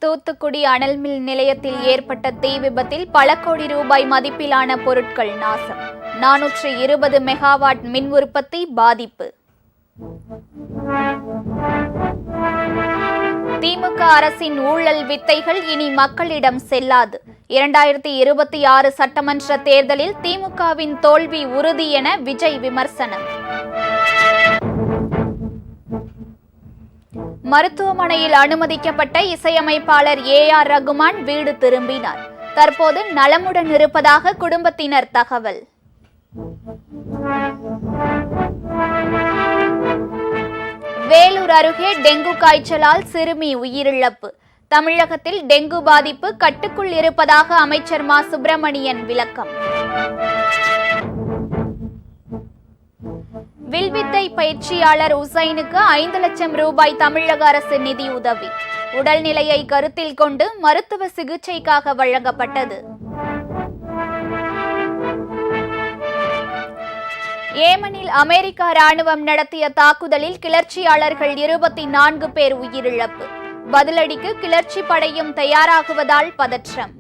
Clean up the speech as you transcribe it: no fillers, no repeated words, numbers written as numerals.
தூத்துக்குடி அனல்மில் நிலையத்தில் ஏற்பட்ட தீ விபத்தில் பல கோடி ரூபாய் மதிப்பிலான பொருட்கள் நாசம். 420 மெகாவாட் மின் உற்பத்தி பாதிப்பு. திமுக அரசின் ஊழல் வித்தைகள் இனி மக்களிடம் செல்லாது. 2026 சட்டமன்ற தேர்தலில் திமுகவின் தோல்வி உறுதி என விஜய் விமர்சனம். மருத்துவமனையில் அனுமதிக்கப்பட்ட இசையமைப்பாளர் AR ரகுமான் வீடு திரும்பினார். தற்போது நலமுடன் இருப்பதாக குடும்பத்தினர் தகவல். வேலூர் அருகே டெங்கு காய்ச்சலால் சிறுமி உயிரிழப்பு. தமிழகத்தில் டெங்கு பாதிப்பு கட்டுக்குள் இருப்பதாக அமைச்சர் மா சுப்பிரமணியன் விளக்கம். வில்வித்தை பயிற்சியாளர் உசைனுக்கு 5 லட்சம் ரூபாய் தமிழக அரசு நிதியுதவி. உடல்நிலையை கருத்தில் கொண்டு மருத்துவ சிகிச்சைக்காக வழங்கப்பட்டது. ஏமனில் அமெரிக்கா ராணுவம் நடத்திய தாக்குதலில் கிளர்ச்சியாளர்கள் 24 பேர் உயிரிழப்பு. பதிலடிக்கு கிளர்ச்சி படையும் தயாராகுவதால் பதற்றம்.